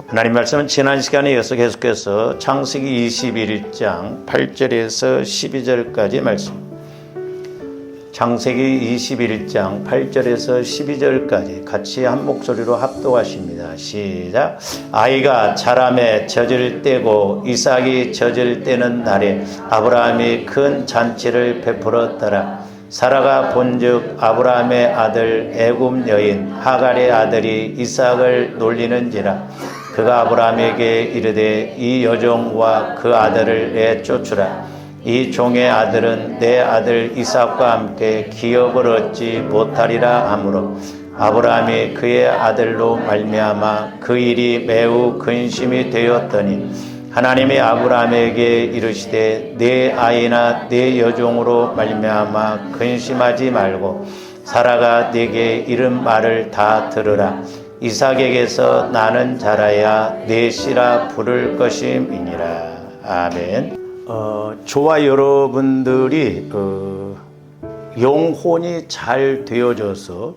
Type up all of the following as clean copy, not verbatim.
하나님 말씀은 지난 시간에 이어서 계속해서 창세기 21장 8절에서 12절까지 말씀. 창세기 21장 8절에서 12절까지 같이 한 목소리로 합독하십니다. 시작. 아이가 자라매 젖을 떼고 이삭이 젖을 떼는 날에 아브라함이 큰 잔치를 베풀었더라. 사라가 본즉 아브라함의 아들 애굽 여인 하갈의 아들이 이삭을 놀리는지라. 그가 아브라함에게 이르되 이 여종과 그 아들을 내쫓으라. 이 종의 아들은 내 아들 이삭과 함께 기업을 얻지 못하리라 하므로 아브라함이 그의 아들로 말미암아 그 일이 매우 근심이 되었더니 하나님이 아브라함에게 이르시되 내 아이나 내 여종으로 말미암아 근심하지 말고 사라가 네게 이른 말을 다 들으라. 이삭에게서 나는 자라야 내 씨라 부를 것임이니라. 아멘. 저와 여러분들이 영혼이 잘 되어져서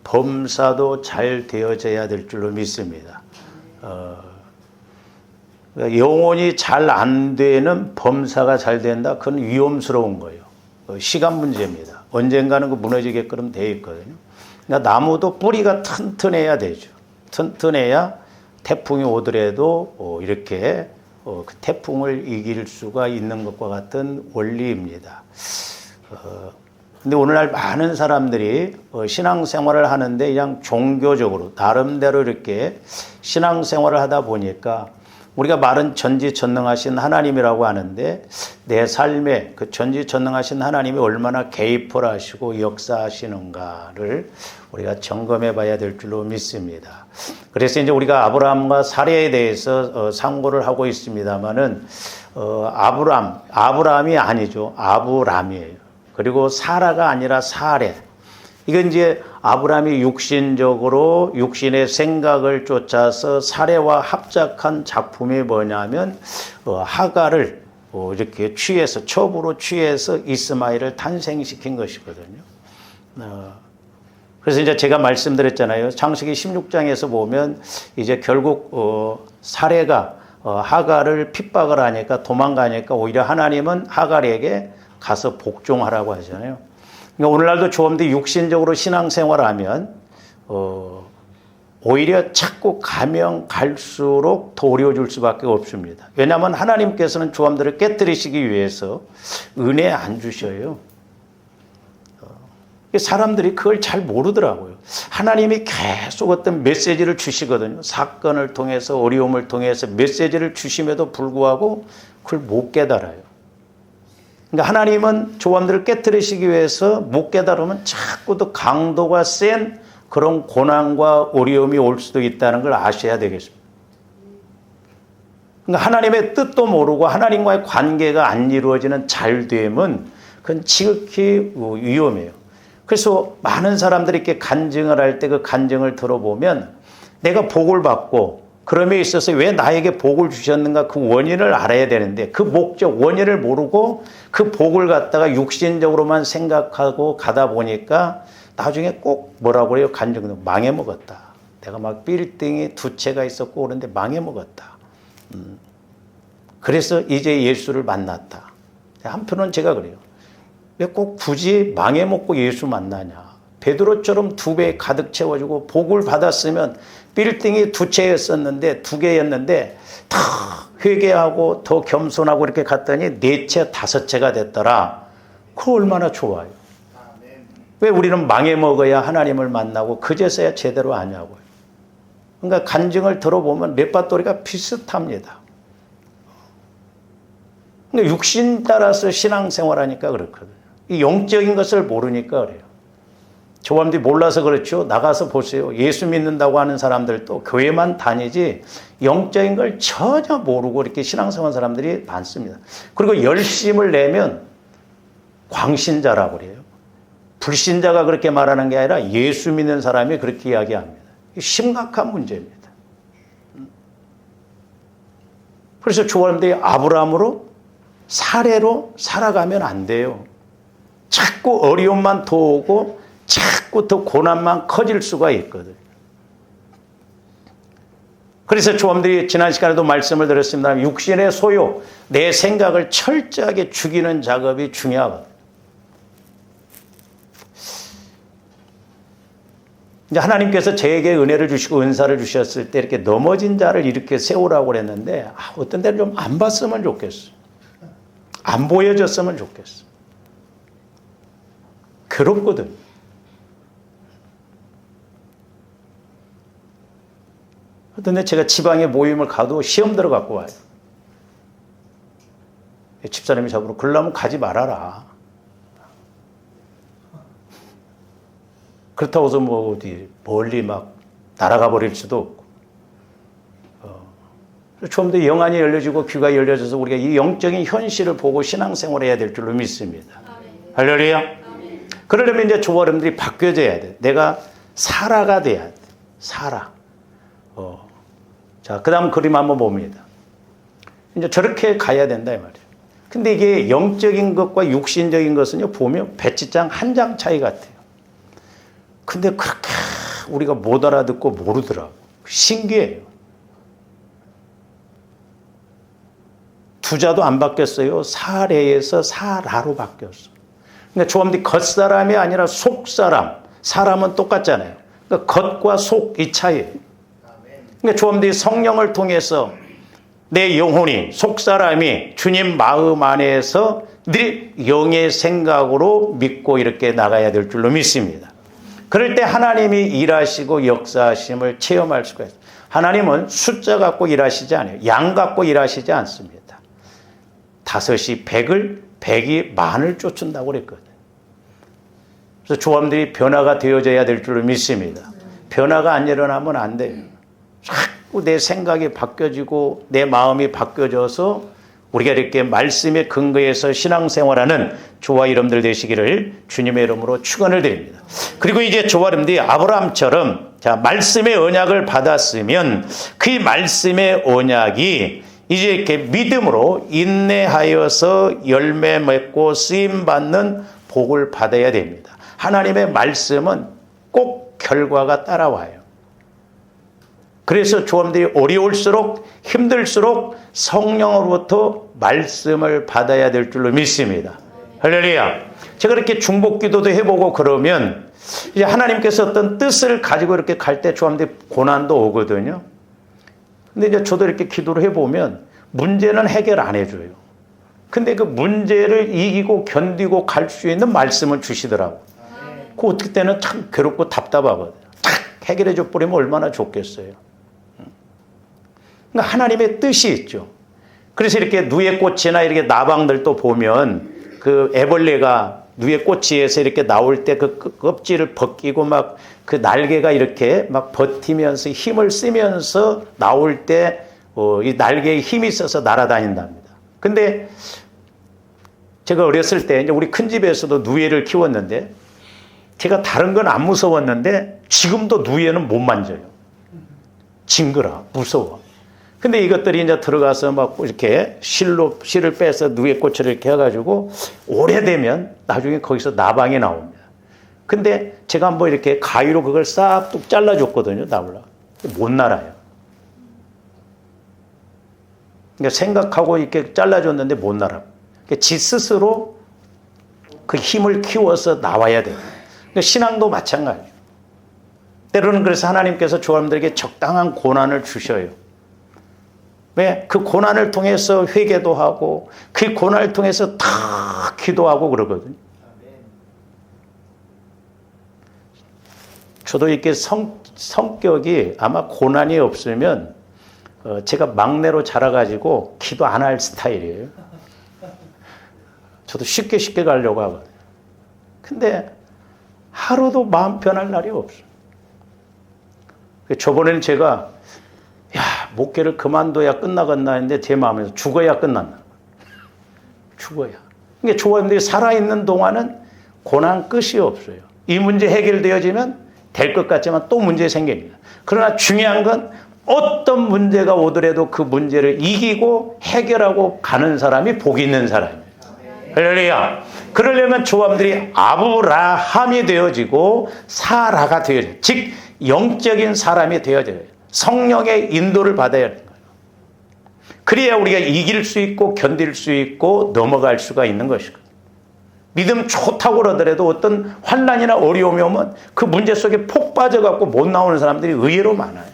범사도 잘 되어져야 될 줄로 믿습니다. 영혼이 잘 안 되는 범사가 잘 된다. 그건 위험스러운 거예요. 시간 문제입니다. 언젠가는 그 무너지게끔 되어 있거든요. 그러니까 나무도 뿌리가 튼튼해야 되죠. 튼튼해야 태풍이 오더라도 이렇게 그 태풍을 이길 수가 있는 것과 같은 원리입니다. 근데 오늘날 많은 사람들이 신앙생활을 하는데 그냥 종교적으로 나름대로 이렇게 신앙생활을 하다 보니까 우리가 말은 전지전능하신 하나님이라고 하는데 내 삶에 그 전지전능하신 하나님이 얼마나 개입을 하시고 역사하시는가를 우리가 점검해 봐야 될 줄로 믿습니다. 그래서 이제 우리가 아브라함과 사례에 대해서 상고를 하고 있습니다만은 아브라함이 아니죠. 아브람이에요. 그리고 사라가 아니라 사례. 이건 이제 아브라함이 육신적으로 육신의 생각을 쫓아서 사례와 합작한 작품이 뭐냐면 하갈을 이렇게 취해서 첩으로 취해서 이스마엘을 탄생시킨 것이거든요. 그래서 이제 제가 말씀드렸잖아요. 창세기 16장에서 보면 이제 결국 사례가 하갈을 핍박을 하니까 도망가니까 오히려 하나님은 하갈에게 가서 복종하라고 하잖아요. 그러니까 오늘날도 조금더 육신적으로 신앙생활하면 오히려 자꾸 가면 갈수록 더 어려워질 수밖에 없습니다. 왜냐하면 하나님께서는 조함들을 깨뜨리시기 위해서 은혜 안 주셔요. 사람들이 그걸 잘 모르더라고요. 하나님이 계속 어떤 메시지를 주시거든요. 사건을 통해서 어려움을 통해서 메시지를 주심에도 불구하고 그걸 못 깨달아요. 그러니까 하나님은 조함들을 깨뜨리시기 위해서 못 깨달으면 자꾸 더 강도가 센 그런 고난과 어려움이 올 수도 있다는 걸 아셔야 되겠습니다. 그러니까 하나님의 뜻도 모르고 하나님과의 관계가 안 이루어지는 잘됨은 그건 지극히 위험해요. 그래서 많은 사람들이 이렇게 간증을 할 때 그 간증을 들어보면 내가 복을 받고 그럼에 있어서 왜 나에게 복을 주셨는가 그 원인을 알아야 되는데 그 목적 원인을 모르고 그 복을 갖다가 육신적으로만 생각하고 가다 보니까 나중에 꼭 뭐라고 그래요? 간증도 망해먹었다. 내가 막 빌딩이 2채가 있었고 그런데 망해먹었다. 그래서 이제 예수를 만났다. 한편은 제가 그래요. 왜 꼭 굳이 망해먹고 예수 만나냐. 베드로처럼 2배 가득 채워주고 복을 받았으면 빌딩이 2채였었는데 2개였는데 다 회개하고 더 겸손하고 이렇게 갔더니 4채 5채가 됐더라. 그거 얼마나 좋아요. 왜 우리는 망해먹어야 하나님을 만나고 그제서야 제대로 아냐고요. 그러니까 간증을 들어보면 맷밭돌이가 비슷합니다. 그러니까 육신 따라서 신앙생활하니까 그렇거든요. 이 영적인 것을 모르니까 그래요. 조함들이 몰라서 그렇죠. 나가서 보세요. 예수 믿는다고 하는 사람들도 교회만 다니지 영적인 걸 전혀 모르고 이렇게 신앙생활 사람들이 많습니다. 그리고 열심을 내면 광신자라고 그래요. 불신자가 그렇게 말하는 게 아니라 예수 믿는 사람이 그렇게 이야기합니다. 심각한 문제입니다. 그래서 조함들이 아브라함으로 사례로 살아가면 안 돼요. 자꾸 어려움만 더 오고 자꾸 더 고난만 커질 수가 있거든요. 그래서 조함들이 지난 시간에도 말씀을 드렸습니다. 육신의 소욕, 내 생각을 철저하게 죽이는 작업이 중요하거든요. 이제 하나님께서 저에게 은혜를 주시고 은사를 주셨을 때 이렇게 넘어진 자를 이렇게 세우라고 그랬는데 어떤 데는 좀 안 봤으면 좋겠어. 안 보여줬으면 좋겠어. 괴롭거든. 그런데 제가 지방에 모임을 가도 시험 들어 갖고 와요. 집사람이 저보고 그러려면 가지 말아라. 그렇다고 해서 뭐 어디 멀리 막 날아가 버릴 수도 없고. 좀 더 영안이 열려지고 귀가 열려져서 우리가 이 영적인 현실을 보고 신앙생활을 해야 될 줄로 믿습니다. 할렐루야. 그러려면 이제 조화름들이 바뀌어져야 돼. 내가 사라가 돼야 돼. 사라. 자, 그 다음 그림 한번 봅니다. 이제 저렇게 가야 된다, 이 말이에요. 근데 이게 영적인 것과 육신적인 것은요, 보면 배지장 한 장 차이 같아요. 근데 그렇게 우리가 못 알아듣고 모르더라고. 신기해요. 두자도 안 바뀌었어요. 사례에서 사라로 바뀌었어. 그러니까 조함들이 겉사람이 아니라 속사람. 사람은 똑같잖아요. 그러니까 겉과 속 이 차이예요. 그러니까 조함들이 성령을 통해서 내 영혼이 속사람이 주님 마음 안에서 늘 영의 생각으로 믿고 이렇게 나가야 될 줄로 믿습니다. 그럴 때 하나님이 일하시고 역사하심을 체험할 수가 있어요. 하나님은 숫자 갖고 일하시지 않아요. 양 갖고 일하시지 않습니다. 5이 100을 100이 만을 쫓는다고 그랬거든요. 그래서 조함들이 변화가 되어져야 될 줄로 믿습니다. 변화가 안 일어나면 안 돼요. 자꾸 내 생각이 바뀌어지고 내 마음이 바뀌어져서 우리가 이렇게 말씀의 근거에서 신앙생활하는 조화 이름들 되시기를 주님의 이름으로 축원을 드립니다. 그리고 이제 조화 이름들이 아브라함처럼 자 말씀의 언약을 받았으면 그 말씀의 언약이 이제 이렇게 믿음으로 인내하여서 열매 맺고 쓰임받는 복을 받아야 됩니다. 하나님의 말씀은 꼭 결과가 따라와요. 그래서 조함들이 어려울수록 힘들수록 성령으로부터 말씀을 받아야 될 줄로 믿습니다. 할렐루야. 제가 이렇게 중복기도도 해보고 그러면 이제 하나님께서 어떤 뜻을 가지고 이렇게 갈 때 조함들이 고난도 오거든요. 근데 이제 저도 이렇게 기도를 해보면 문제는 해결 안 해줘요. 근데 그 문제를 이기고 견디고 갈 수 있는 말씀을 주시더라고. 그 어떻게 때는 참 괴롭고 답답하거든요. 탁 해결해 줘 버리면 얼마나 좋겠어요. 그러니까 하나님의 뜻이 있죠. 그래서 이렇게 누에꽃이나 이렇게 나방들도 보면 그 애벌레가 누에꽃이에서 이렇게 나올 때 그 껍질을 벗기고 막 그 날개가 이렇게 막 버티면서 힘을 쓰면서 나올 때 이 날개에 힘이 있어서 날아다닌답니다. 근데 제가 어렸을 때 이제 우리 큰 집에서도 누에를 키웠는데 제가 다른 건 안 무서웠는데 지금도 누에는 못 만져요. 징그러, 무서워. 근데 이것들이 이제 들어가서 막 이렇게 실을 빼서 누에꽃을 이렇게 해가지고 오래되면 나중에 거기서 나방이 나옵니다. 근데 제가 한번 이렇게 가위로 그걸 싹 뚝 잘라줬거든요. 나올라. 못 날아요. 그러니까 생각하고 이렇게 잘라줬는데 못 날아. 그러니까 지 스스로 그 힘을 키워서 나와야 돼요. 그러니까 신앙도 마찬가지예요. 때로는 그래서 하나님께서 조함들에게 적당한 고난을 주셔요. 왜? 그 고난을 통해서 회개도 하고 그 고난을 통해서 다 기도하고 그러거든요. 저도 이렇게 성격이 아마 고난이 없으면 제가 막내로 자라가지고 기도 안 할 스타일이에요. 저도 쉽게 가려고 하거든요. 근데 하루도 마음 편할 날이 없어요. 저번에는 제가 목회를 그만둬야 끝나겠나 했는데 제 마음에서 죽어야 끝난다. 죽어야. 그러니까 조화님들이 살아있는 동안은 고난 끝이 없어요. 이 문제 해결되어지면 될 것 같지만 또 문제 생깁니다. 그러나 중요한 건 어떤 문제가 오더라도 그 문제를 이기고 해결하고 가는 사람이 복 있는 사람이에요. 할렐루야. 그러려면 조함들이 아브라함이 되어지고 사라가 되어져요. 즉 영적인 사람이 되어져요. 성령의 인도를 받아야 하는 거예요. 그래야 우리가 이길 수 있고 견딜 수 있고 넘어갈 수가 있는 것이거든요. 믿음 좋다고 그러더라도 어떤 환난이나 어려움이 오면 그 문제 속에 폭 빠져갖고 못 나오는 사람들이 의외로 많아요.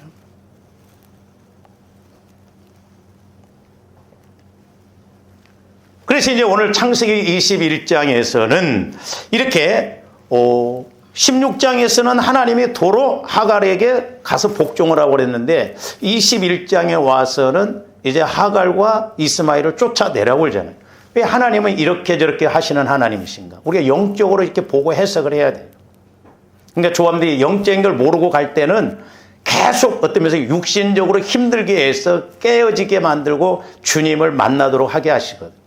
그래서 이제 오늘 창세기 21장에서는 이렇게 16장에서는 하나님이 도로 하갈에게 가서 복종을 하고 그랬는데 21장에 와서는 이제 하갈과 이스마엘을 쫓아내라고 그러잖아요. 왜 하나님은 이렇게 저렇게 하시는 하나님이신가? 우리가 영적으로 이렇게 보고 해석을 해야 돼요. 그러니까 조합들이 영적인 걸 모르고 갈 때는 계속 어떤 면에서 육신적으로 힘들게 해서 깨어지게 만들고 주님을 만나도록 하게 하시거든요.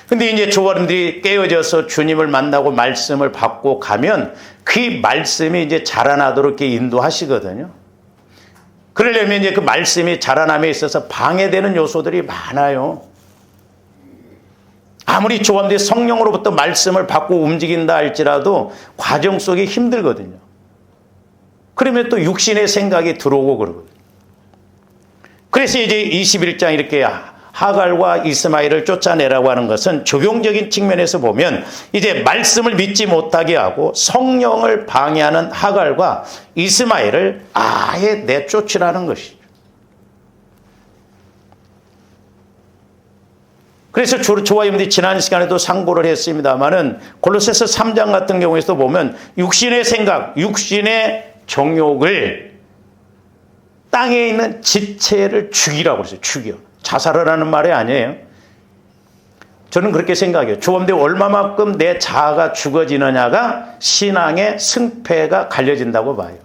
근데 이제 조합들이 깨어져서 주님을 만나고 말씀을 받고 가면 그 말씀이 이제 자라나도록 이렇게 인도하시거든요. 그러려면 이제 그 말씀이 자라남에 있어서 방해되는 요소들이 많아요. 아무리 조합들이 성령으로부터 말씀을 받고 움직인다 할지라도 과정 속이 힘들거든요. 그러면 또 육신의 생각이 들어오고 그러거든요. 그래서 이제 21장 이렇게 하갈과 이스마엘을 쫓아내라고 하는 것은 적용적인 측면에서 보면 이제 말씀을 믿지 못하게 하고 성령을 방해하는 하갈과 이스마엘을 아예 내쫓으라는 것이죠. 그래서 저와 여러분들이 지난 시간에도 상고를 했습니다마는 골로새서 3장 같은 경우에도 보면 육신의 생각, 육신의 정욕을 땅에 있는 지체를 죽이라고 그랬어요. 죽여. 자살을 하는 말이 아니에요. 저는 그렇게 생각해요. 조범대 얼마만큼 내 자아가 죽어지느냐가 신앙의 승패가 갈려진다고 봐요.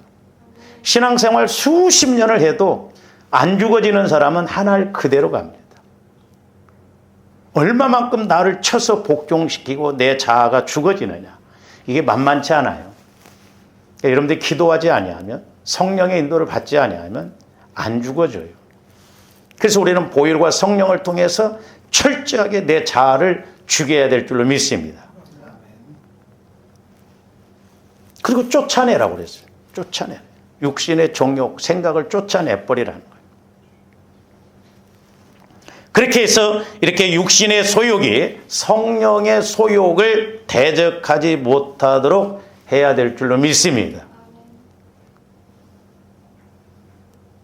신앙생활 수십 년을 해도 안 죽어지는 사람은 하나를 그대로 갑니다. 얼마만큼 나를 쳐서 복종시키고 내 자아가 죽어지느냐. 이게 만만치 않아요. 그러니까 여러분들이 기도하지 아니하면 성령의 인도를 받지 아니하면 안 죽어져요. 그래서 우리는 보혈과 성령을 통해서 철저하게 내 자아를 죽여야 될 줄로 믿습니다. 그리고 쫓아내라고 그랬어요. 쫓아내. 육신의 정욕, 생각을 쫓아내버리라는 거예요. 그렇게 해서 이렇게 육신의 소욕이 성령의 소욕을 대적하지 못하도록 해야 될 줄로 믿습니다.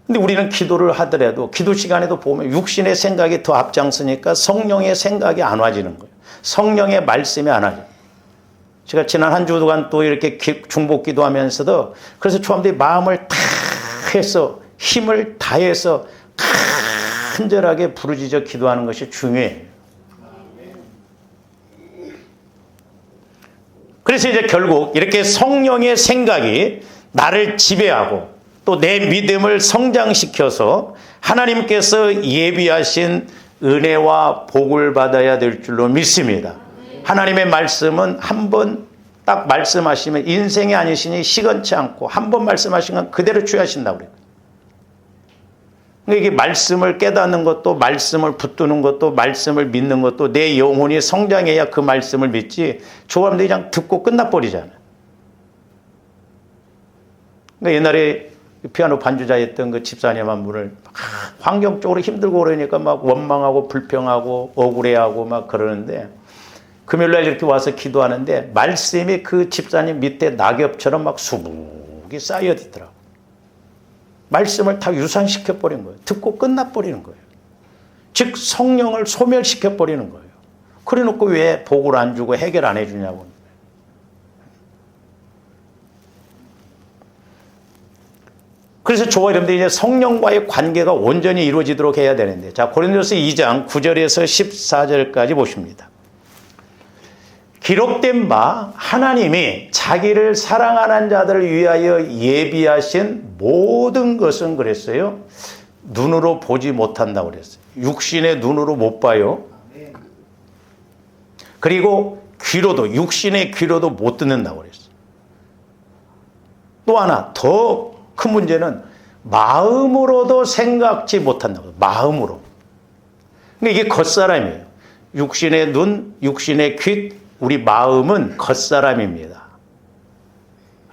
근데 우리는 기도를 하더라도 기도 시간에도 보면 육신의 생각이 더 앞장서니까 성령의 생각이 안 와지는 거예요. 성령의 말씀이 안 와져요. 제가 지난 한 주간 또 이렇게 중복 기도하면서도 그래서 초함들이 마음을 다 해서 힘을 다해서 간절하게 부르짖어 기도하는 것이 중요해요. 그래서 이제 결국 이렇게 성령의 생각이 나를 지배하고 또 내 믿음을 성장시켜서 하나님께서 예비하신 은혜와 복을 받아야 될 줄로 믿습니다. 하나님의 말씀은 한 번 딱 말씀하시면 인생이 아니시니 시건치 않고 한 번 말씀하시면 그대로 취하신다고 그래요. 이게 말씀을 깨닫는 것도 말씀을 붙드는 것도 말씀을 믿는 것도 내 영혼이 성장해야 그 말씀을 믿지 조합들이 그냥 듣고 끝나버리잖아요. 그러니까 옛날에 피아노 반주자였던 그 집사님 한 분을 환경적으로 힘들고 그러니까 막 원망하고 불평하고 억울해하고 막 그러는데 금요일날 이렇게 와서 기도하는데 말씀이 그 집사님 밑에 낙엽처럼 막 수북이 쌓여있더라고요. 말씀을 다 유산시켜버린 거예요. 듣고 끝나버리는 거예요. 즉 성령을 소멸시켜버리는 거예요. 그래 놓고 왜 복을 안 주고 해결 안 해주냐고. 그래서 저와 여러분들이 이제 성령과의 관계가 온전히 이루어지도록 해야 되는데, 자, 고린도서 2장 9절에서 14절까지 보십니다. 기록된 바 하나님이 자기를 사랑하는 자들을 위하여 예비하신 모든 것은 그랬어요. 눈으로 보지 못한다고 그랬어요. 육신의 눈으로 못 봐요. 그리고 귀로도, 육신의 귀로도 못 듣는다고 그랬어요. 또 하나 더 큰 문제는 마음으로도 생각지 못한다고. 마음으로. 그러니까 이게 겉사람이에요. 육신의 눈, 육신의 귀, 우리 마음은 겉사람입니다.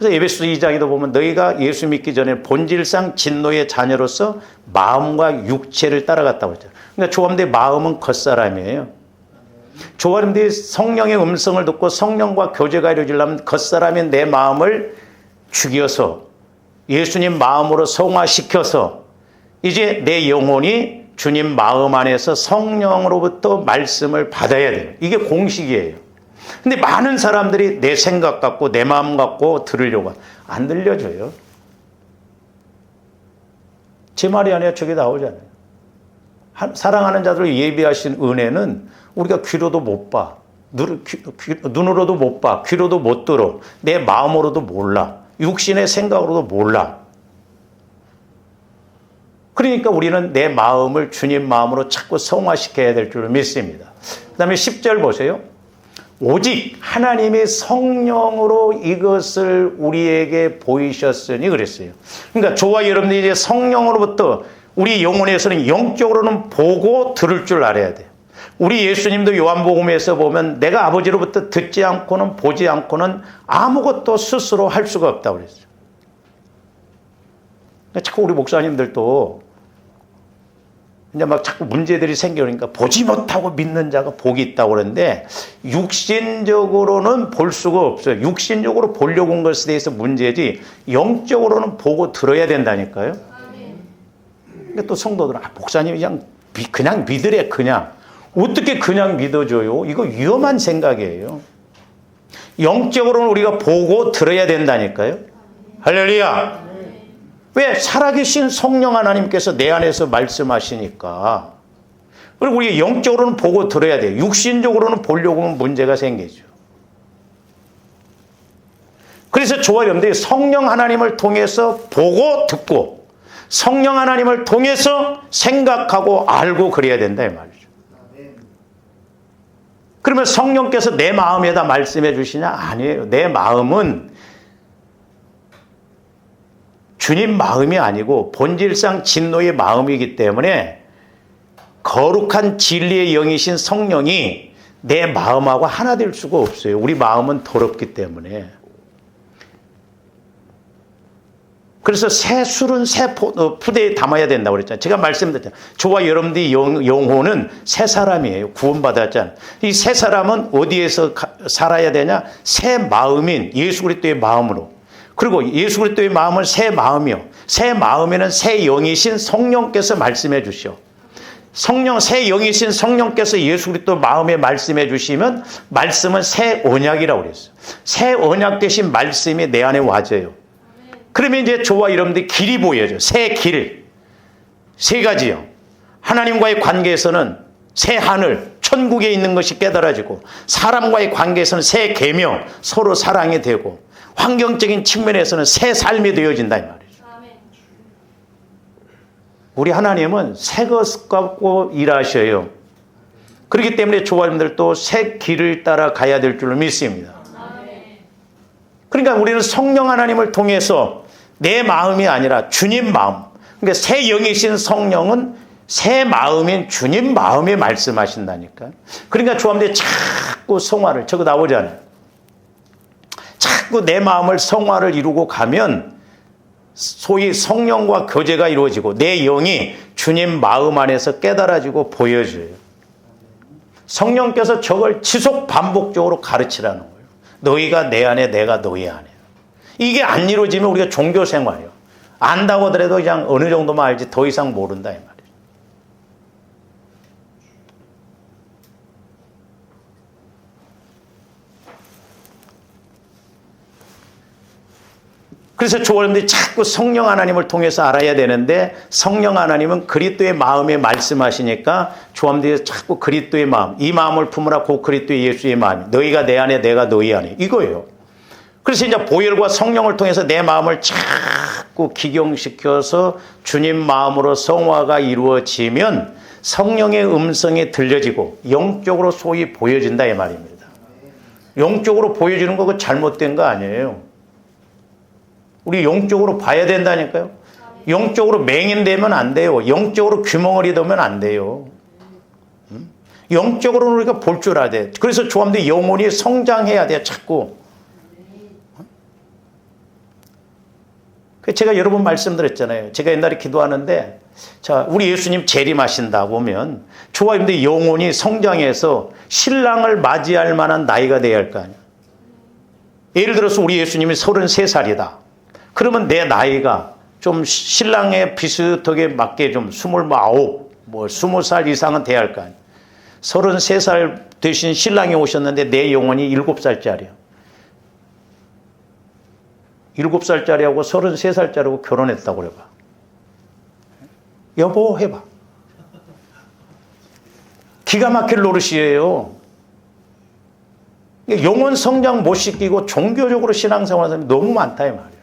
그래서 에베소 2장에도 보면 너희가 예수 믿기 전에 본질상 진노의 자녀로서 마음과 육체를 따라갔다고 했잖아요. 그러니까 조함대 마음은 겉사람이에요. 조함대 성령의 음성을 듣고 성령과 교제가 이루어지려면 겉사람인 내 마음을 죽여서 예수님 마음으로 성화시켜서 이제 내 영혼이 주님 마음 안에서 성령으로부터 말씀을 받아야 돼요. 이게 공식이에요. 근데 많은 사람들이 내 생각 갖고 내 마음 갖고 들으려고 안 들려줘요. 제 말이 아니라 저게 나오잖아요. 사랑하는 자들을 예비하신 은혜는 우리가 귀로도 못 봐. 눈으로도 못 봐. 귀로도 못 들어. 내 마음으로도 몰라. 육신의 생각으로도 몰라. 그러니까 우리는 내 마음을 주님 마음으로 자꾸 성화시켜야 될 줄 믿습니다. 그 다음에 10절 보세요. 오직 하나님의 성령으로 이것을 우리에게 보이셨으니 그랬어요. 그러니까 저와 여러분들이 이제 성령으로부터 우리 영혼에서는 영적으로는 보고 들을 줄 알아야 돼요. 우리 예수님도 요한복음에서 보면 내가 아버지로부터 듣지 않고는 보지 않고는 아무것도 스스로 할 수가 없다고 그랬어요. 자꾸 우리 목사님들도 이제 막 자꾸 문제들이 생기니까 보지 못하고 믿는 자가 복이 있다고 그러는데 육신적으로는 볼 수가 없어요. 육신적으로 보려고 한 것에 대해서 문제지 영적으로는 보고 들어야 된다니까요. 근데 또 성도들은 목사님이 그냥 믿으래 그냥. 어떻게 그냥 믿어줘요? 이거 위험한 생각이에요. 영적으로는 우리가 보고 들어야 된다니까요. 할렐루야. 왜? 살아계신 성령 하나님께서 내 안에서 말씀하시니까. 그리고 우리 영적으로는 보고 들어야 돼요. 육신적으로는 보려고 하면 문제가 생기죠. 그래서 저와 여러분들이 성령 하나님을 통해서 보고 듣고 성령 하나님을 통해서 생각하고 알고 그래야 된다 이 말이죠. 그러면 성령께서 내 마음에다 말씀해 주시냐? 아니에요. 내 마음은 주님 마음이 아니고 본질상 진노의 마음이기 때문에 거룩한 진리의 영이신 성령이 내 마음하고 하나 될 수가 없어요. 우리 마음은 더럽기 때문에. 그래서 새 술은 새 푸대에 담아야 된다고 그랬잖아요. 제가 말씀드렸잖아요. 저와 여러분들의 영혼은 새 사람이에요. 구원받았잖아요. 이 새 사람은 어디에서 살아야 되냐? 새 마음인 예수 그리스도의 마음으로. 그리고 예수 그리스도의 마음은 새 마음이요. 새 마음에는 새 영이신 성령께서 말씀해 주시오. 새 영이신 성령께서 예수 그리스도 마음에 말씀해 주시면 말씀은 새 언약이라고 그랬어요. 새 언약 되신 말씀이 내 안에 와져요. 그러면 이제 저와 여러분들이 길이 보여요. 새 길. 세 가지요. 하나님과의 관계에서는 새 하늘, 천국에 있는 것이 깨달아지고 사람과의 관계에서는 새 계명, 서로 사랑이 되고 환경적인 측면에서는 새 삶이 되어진다 이 말이죠. 우리 하나님은 새 것 갖고 일하셔요. 그렇기 때문에 저와 여러분들도 새 길을 따라 가야 될 줄로 믿습니다. 그러니까 우리는 성령 하나님을 통해서 내 마음이 아니라 주님 마음. 그러니까 새 영이신 성령은 새 마음인 주님 마음에 말씀하신다니까. 그러니까 주함대 자꾸 성화를 저거 나오잖아요. 자꾸 내 마음을 성화를 이루고 가면 소위 성령과 교제가 이루어지고 내 영이 주님 마음 안에서 깨달아지고 보여져요. 성령께서 저걸 지속 반복적으로 가르치라는 거예요. 너희가 내 안에 내가 너희 안에. 이게 안 이루어지면 우리가 종교 생활이에요. 안다고 하더라도 그냥 어느 정도만 알지 더 이상 모른다 이 말이에요. 그래서 저여러분들이 자꾸 성령 하나님을 통해서 알아야 되는데 성령 하나님은 그리스도의 마음에 말씀하시니까 저여러분들이 자꾸 그리스도의 마음, 이 마음을 품으라 곧 그리스도의 예수의 마음, 너희가 내 안에 내가 너희 안에 이거예요. 그래서 이제 보혈과 성령을 통해서 내 마음을 자꾸 기경시켜서 주님 마음으로 성화가 이루어지면 성령의 음성이 들려지고 영적으로 소위 보여진다 이 말입니다. 영적으로 보여지는 거 잘못된 거 아니에요. 우리 영적으로 봐야 된다니까요. 영적으로 맹인되면 안 돼요. 영적으로 귀멍을 넣으면 안 돼요. 영적으로는 우리가 볼 줄 알아야 돼. 그래서 조함대 영혼이 성장해야 돼. 자꾸. 제가 여러 번 말씀드렸잖아요. 제가 옛날에 기도하는데, 자, 우리 예수님 재림하신다고 하면, 좋아요. 근데 영혼이 성장해서 신랑을 맞이할 만한 나이가 돼야 할 거 아니에요. 예를 들어서 우리 예수님이 33살이다. 그러면 내 나이가 좀 신랑에 비슷하게 맞게 좀 29, 20살 이상은 돼야 할 거 아니에요. 33살 되신 신랑이 오셨는데 내 영혼이 7살짜리야. 7살짜리하고 33살짜리하고 결혼했다고 그래봐. 여보 해봐. 기가 막힐 노릇이에요. 영혼 성장 못 시키고 종교적으로 신앙생활 하는 사람이 너무 많다 이 말이에요.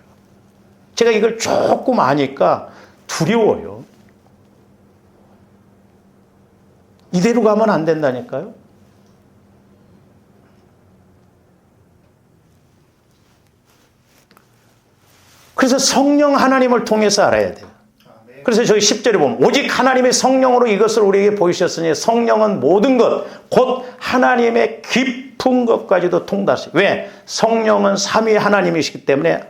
제가 이걸 조금 아니까 두려워요. 이대로 가면 안 된다니까요. 그래서 성령 하나님을 통해서 알아야 돼요. 그래서 저희 10절에 보면 오직 하나님의 성령으로 이것을 우리에게 보이셨으니 성령은 모든 것 곧 하나님의 깊은 것까지도 통달하시고, 왜? 성령은 삼위 하나님이시기 때문에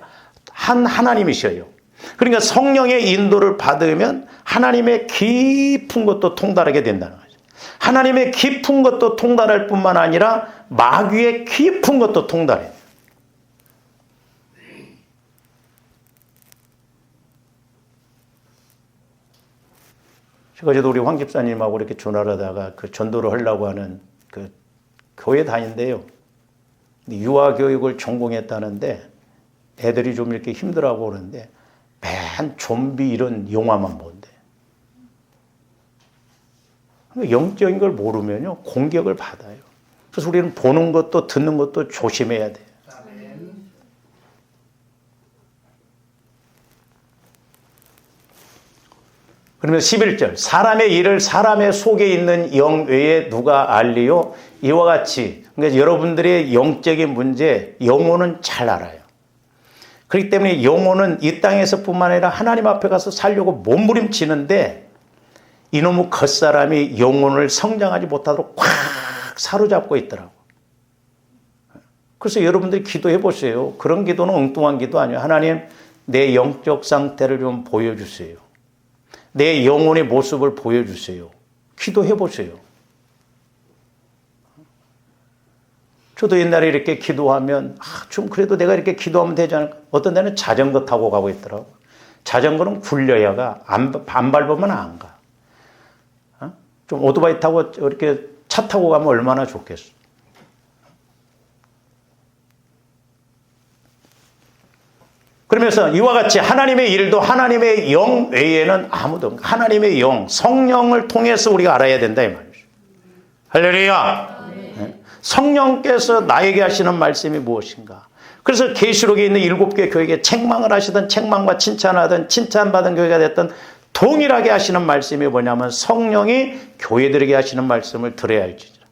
한 하나님이셔요. 그러니까 성령의 인도를 받으면 하나님의 깊은 것도 통달하게 된다는 거죠. 하나님의 깊은 것도 통달할 뿐만 아니라 마귀의 깊은 것도 통달해요. 제가 어제도 우리 황 집사님하고 이렇게 전화를 하다가 그 전도를 하려고 하는 그 교회 다닌대요. 유아교육을 전공했다는데 애들이 좀 이렇게 힘들어하고 그러는데 맨 좀비 이런 영화만 본대. 영적인 걸 모르면요, 공격을 받아요. 그래서 우리는 보는 것도 듣는 것도 조심해야 돼요. 그러면 11절 사람의 일을 사람의 속에 있는 영 외에 누가 알리요? 이와 같이, 그러니까 여러분들의 영적인 문제, 영혼은 잘 알아요. 그렇기 때문에 영혼은 이 땅에서뿐만 아니라 하나님 앞에 가서 살려고 몸부림치는데 이놈의 겉사람이 영혼을 성장하지 못하도록 꽉 사로잡고 있더라고. 그래서 여러분들이 기도해 보세요. 그런 기도는 엉뚱한 기도 아니에요. 하나님, 내 영적 상태를 좀 보여주세요. 내 영혼의 모습을 보여주세요. 기도해 보세요. 저도 옛날에 이렇게 기도하면 좀 그래도 내가 이렇게 기도하면 되지 않을까? 어떤 데는 자전거 타고 가고 있더라고. 자전거는 굴려야가 안 밟으면 안 가. 좀 오토바이 타고 이렇게 차 타고 가면 얼마나 좋겠어. 그러면서 이와 같이 하나님의 일도 하나님의 영 외에는 아무도 없는, 하나님의 영, 성령을 통해서 우리가 알아야 된다 이 말이죠. 할렐루야. 네. 성령께서 나에게 하시는 말씀이 무엇인가. 그래서 계시록에 있는 7개 교회에 책망을 하시든 책망과 칭찬하든 칭찬받은 교회가 됐든 동일하게 하시는 말씀이 뭐냐면 성령이 교회들에게 하시는 말씀을 들어야 할지라.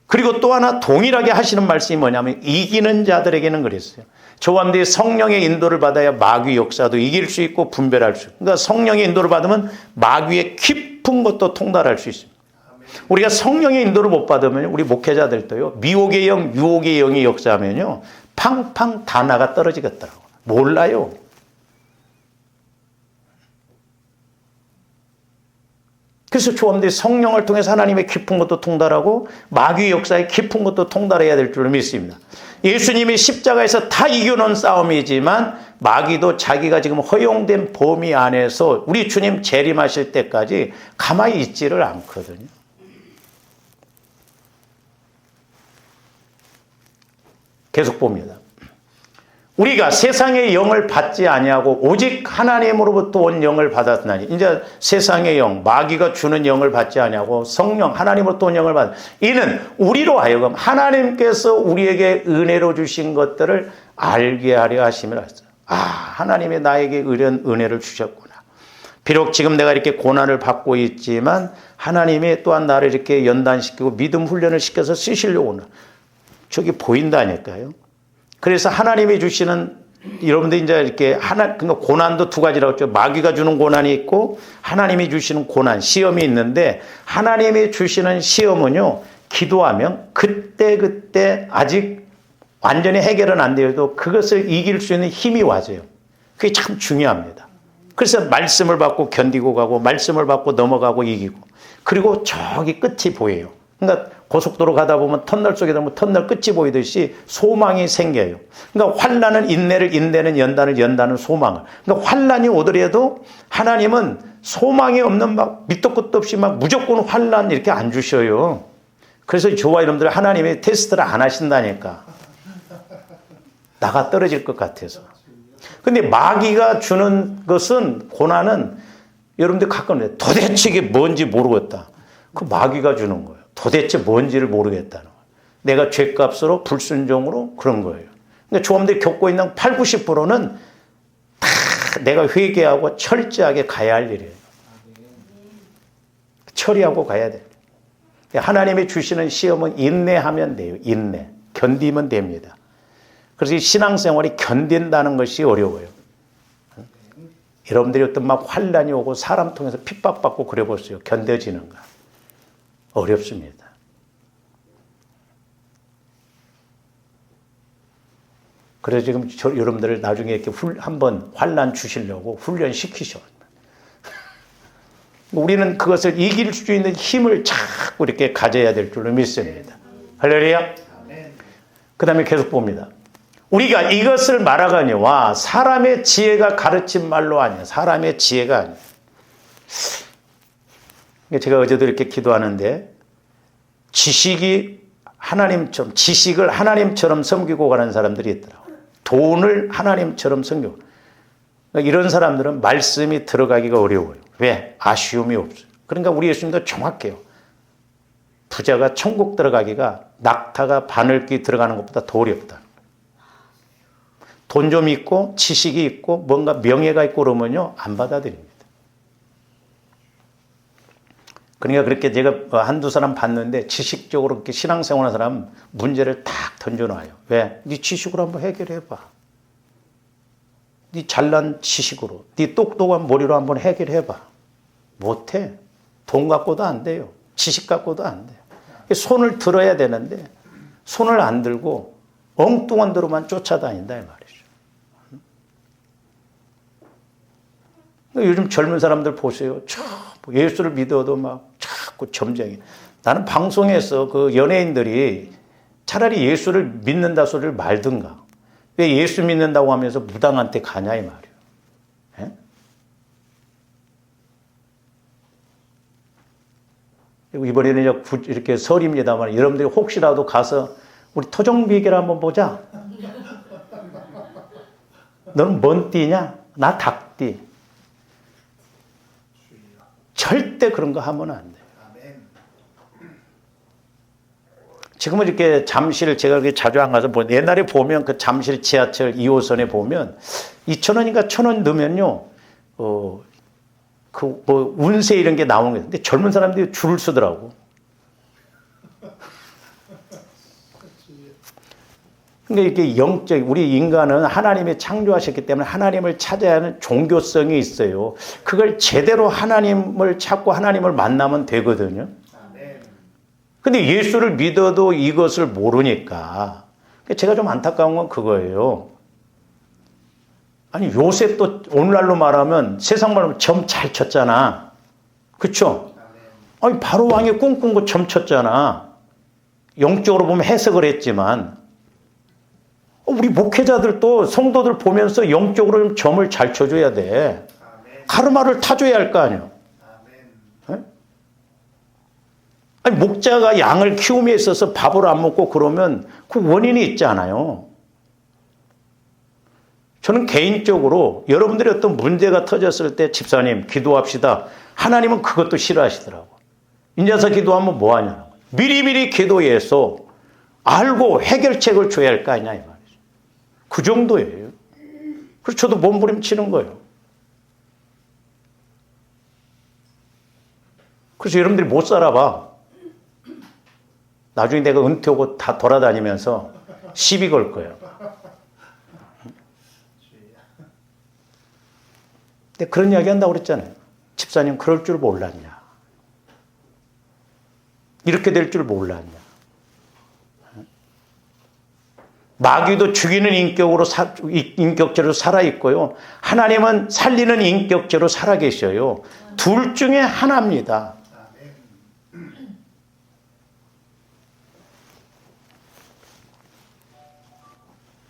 그리고 또 하나 동일하게 하시는 말씀이 뭐냐면 이기는 자들에게는 그랬어요. 저와 함께 성령의 인도를 받아야 마귀 역사도 이길 수 있고 분별할 수 있고, 그러니까 성령의 인도를 받으면 마귀의 깊은 것도 통달할 수 있습니다. 우리가 성령의 인도를 못 받으면 우리 목회자들도요, 미혹의 영, 유혹의 영이 역사하면요 팡팡 다 나가 떨어지겠더라고. 몰라요. 그래서 조함들이 성령을 통해서 하나님의 깊은 것도 통달하고 마귀의 역사의 깊은 것도 통달해야 될 줄 믿습니다. 예수님이 십자가에서 다 이겨놓은 싸움이지만 마귀도 자기가 지금 허용된 범위 안에서 우리 주님 재림하실 때까지 가만히 있지를 않거든요. 계속 봅니다. 우리가 세상의 영을 받지 아니하고 오직 하나님으로부터 온 영을 받았나니, 이제 세상의 영, 마귀가 주는 영을 받지 아니하고 성령, 하나님으로부터 온 영을 받. 이는 우리로 하여금 하나님께서 우리에게 은혜로 주신 것들을 알게 하려 하심이라 했어요. 하나님이 나에게 은혜를 주셨구나. 비록 지금 내가 이렇게 고난을 받고 있지만 하나님이 또한 나를 이렇게 연단시키고 믿음 훈련을 시켜서 쓰시려고 하나. 저기 보인다니까요. 그래서 하나님이 주시는, 여러분들 이제 이렇게 그러니까 고난도 두 가지라고 했죠. 마귀가 주는 고난이 있고 하나님이 주시는 고난, 시험이 있는데, 하나님이 주시는 시험은요, 기도하면 그때 아직 완전히 해결은 안 되어도 그것을 이길 수 있는 힘이 와져요. 그게 참 중요합니다. 그래서 말씀을 받고 견디고 가고 말씀을 받고 넘어가고 이기고 그리고 저기 끝이 보여요. 그러니까 고속도로 가다 보면 터널 속에 들어가면 터널 끝이 보이듯이 소망이 생겨요. 그러니까 환난은 인내를, 인내는 연단을, 연단은 소망을. 그러니까 환난이 오더라도 하나님은 소망이 없는 막 밑도 끝도 없이 막 무조건 환난 이렇게 안 주셔요. 그래서 저와 여러분들 하나님이 테스트를 안 하신다니까. 나가 떨어질 것 같아서. 근데 마귀가 주는 것은 고난은 여러분들 가끔 도대체 이게 뭔지 모르겠다. 그 마귀가 주는 거예요. 도대체 뭔지를 모르겠다는 거예요. 내가 죄값으로 불순종으로 그런 거예요. 그러니까 조합들이 겪고 있는 8, 90%는 다 내가 회개하고 철저하게 가야 할 일이에요. 처리하고 가야 돼요. 하나님이 주시는 시험은 인내하면 돼요. 인내. 견디면 됩니다. 그래서 이 신앙생활이 견딘다는 것이 어려워요. 여러분들이 어떤 막 환난이 오고 사람 통해서 핍박받고 그래 보세요. 견뎌지는가? 어렵습니다. 그래서 지금 여러분들을 나중에 이렇게 한번 환난 주시려고 훈련시키셔. 우리는 그것을 이길 수 있는 힘을 자꾸 이렇게 가져야 될 줄로 믿습니다. 할렐루야. 그 다음에 계속 봅니다. 우리가 이것을 말하거니와 사람의 지혜가 가르친 말로 아니야. 사람의 지혜가 아니야. 제가 어제도 이렇게 기도하는데 지식을 하나님처럼 섬기고 가는 사람들이 있더라고요. 돈을 하나님처럼 섬기고. 이런 사람들은 말씀이 들어가기가 어려워요. 왜? 아쉬움이 없어요. 그러니까 우리 예수님도 정확해요. 부자가 천국 들어가기가 낙타가 바늘귀 들어가는 것보다 더 어렵다. 돈 좀 있고 지식이 있고 뭔가 명예가 있고 그러면요 안 받아들입니다. 그러니까 그렇게 제가 한두 사람 봤는데 지식적으로 그렇게 신앙생활하는 사람 문제를 탁 던져놔요. 왜? 네 지식으로 한번 해결해봐. 네 잘난 지식으로, 네 똑똑한 머리로 한번 해결해봐. 못해. 돈 갖고도 안 돼요. 지식 갖고도 안 돼요. 손을 들어야 되는데 손을 안 들고 엉뚱한 대로만 쫓아다닌다 이 말이죠. 요즘 젊은 사람들 보세요. 예수를 믿어도 막 자꾸 점쟁이. 나는 방송에서 그 연예인들이 차라리 예수를 믿는다 소리를 말든가. 왜 예수 믿는다고 하면서 무당한테 가냐 이 말이에요. 예? 이번에는 이렇게 설입니다만 여러분들이 혹시라도 가서 우리 토종비계를 한번 보자. 너는 뭔 띠냐? 나 닭띠. 절대 그런 거 하면 안 돼요. 지금은 이렇게 잠실 제가 그렇게 자주 안 가서 옛날에 보면 그 잠실 지하철 2호선에 보면 2,000원인가 1,000원 넣으면요, 운세 이런 게 나오는 거예요. 근데 젊은 사람들이 줄을 서더라고. 그러니까 이게 우리 인간은 하나님이 창조하셨기 때문에 하나님을 찾아야 하는 종교성이 있어요. 그걸 제대로 하나님을 찾고 하나님을 만나면 되거든요. 근데 예수를 믿어도 이것을 모르니까. 제가 좀 안타까운 건 그거예요. 아니, 요셉도 오늘날로 말하면 세상 말하면 점 잘 쳤잖아. 그쵸? 아니, 바로 왕이 꿈꾼 거 점 쳤잖아. 영적으로 보면 해석을 했지만. 우리 목회자들도 성도들 보면서 영적으로 점을 잘 쳐줘야 돼. 가르마를 타줘야 할 거 아니야. 아니, 목자가 양을 키움에 있어서 밥을 안 먹고 그러면 그 원인이 있잖아요. 저는 개인적으로 여러분들이 어떤 문제가 터졌을 때 집사님 기도합시다. 하나님은 그것도 싫어하시더라고. 인자서 기도하면 뭐하냐는 거예요. 미리미리 기도해서 알고 해결책을 줘야 할 거 아니냐 이 말이죠. 그 정도예요. 그래서 저도 몸부림치는 거예요. 그래서 여러분들이 못 살아봐. 나중에 내가 은퇴하고 다 돌아다니면서 시비 걸 거예요. 근데 그런 이야기 한다고 그랬잖아요. 집사님 그럴 줄 몰랐냐. 이렇게 될 줄 몰랐냐. 마귀도 죽이는 인격체로 살아있고요. 하나님은 살리는 인격체로 살아계셔요. 둘 중에 하나입니다.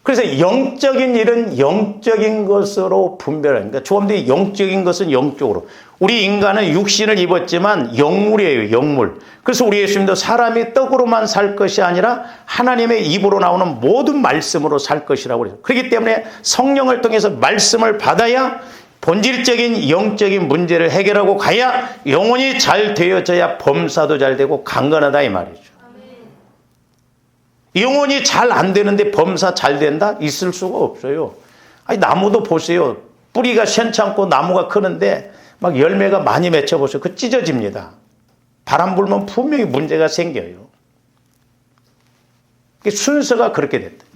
그래서 영적인 일은 영적인 것으로 분별합니다. 조금더 영적인 것은 영적으로. 우리 인간은 육신을 입었지만 영물이에요, 영물. 그래서 우리 예수님도 사람이 떡으로만 살 것이 아니라 하나님의 입으로 나오는 모든 말씀으로 살 것이라고 그래요. 그렇기 때문에 성령을 통해서 말씀을 받아야 본질적인 영적인 문제를 해결하고 가야 영혼이 잘 되어져야 범사도 잘 되고 강건하다 이 말이죠. 영혼이 잘 안 되는데 범사 잘 된다? 있을 수가 없어요. 아니, 나무도 보세요. 뿌리가 시원찮고 나무가 크는데 막 열매가 많이 맺혀보세요. 그 찢어집니다. 바람 불면 분명히 문제가 생겨요. 순서가 그렇게 됐다.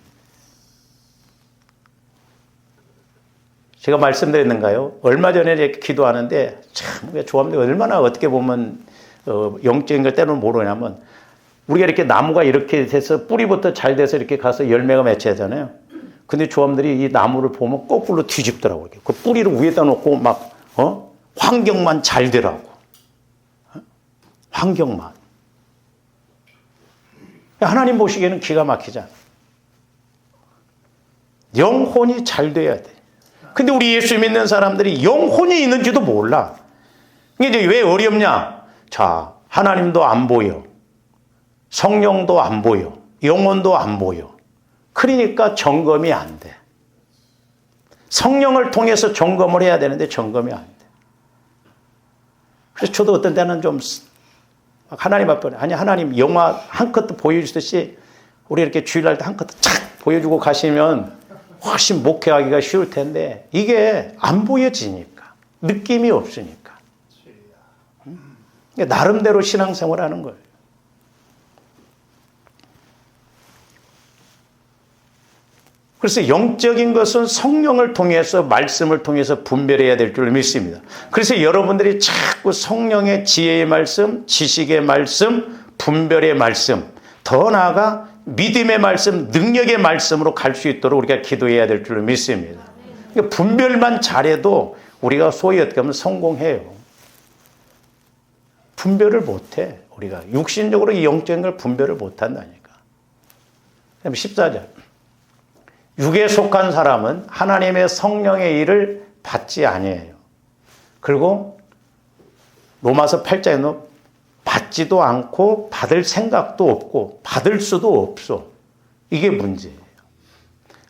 제가 말씀드렸는가요? 얼마 전에 이렇게 기도하는데 참 조합도 얼마나 어떻게 보면 영적인 걸 때로는 모르냐면 우리가 이렇게 나무가 이렇게 돼서 뿌리부터 잘 돼서 이렇게 가서 열매가 맺혀야잖아요. 근데 조합들이 이 나무를 보면 거꾸로 뒤집더라고요. 그 뿌리를 위에다 놓고 막 환경만 잘 되라고. 환경만. 하나님 보시기에는 기가 막히잖아. 영혼이 잘 돼야 돼. 근데 우리 예수 믿는 사람들이 영혼이 있는지도 몰라. 이게 이제 왜 어렵냐? 자, 하나님도 안 보여. 성령도 안 보여. 영혼도 안 보여. 그러니까 점검이 안 돼. 성령을 통해서 점검을 해야 되는데 점검이 안 돼. 그래서 저도 어떤 때는 좀 하나님 앞에 아니 하나님 영화 한 컷도 보여주듯이 우리 이렇게 주일날 때 한 컷도 착 보여주고 가시면 훨씬 목회하기가 쉬울 텐데 이게 안 보여지니까 느낌이 없으니까 나름대로 신앙생활하는 거예요. 그래서 영적인 것은 성령을 통해서 말씀을 통해서 분별해야 될 줄 믿습니다. 그래서 여러분들이 자꾸 성령의 지혜의 말씀, 지식의 말씀, 분별의 말씀, 더 나아가 믿음의 말씀, 능력의 말씀으로 갈 수 있도록 우리가 기도해야 될 줄 믿습니다. 그러니까 분별만 잘해도 우리가 소위 어떻게 하면 성공해요. 분별을 못해. 우리가 육신적으로 이 영적인 걸 분별을 못한다니까. 14절. 육에 속한 사람은 하나님의 성령의 일을 받지 아니해요. 그리고 로마서 8장에는 받지도 않고 받을 생각도 없고 받을 수도 없어. 이게 문제예요.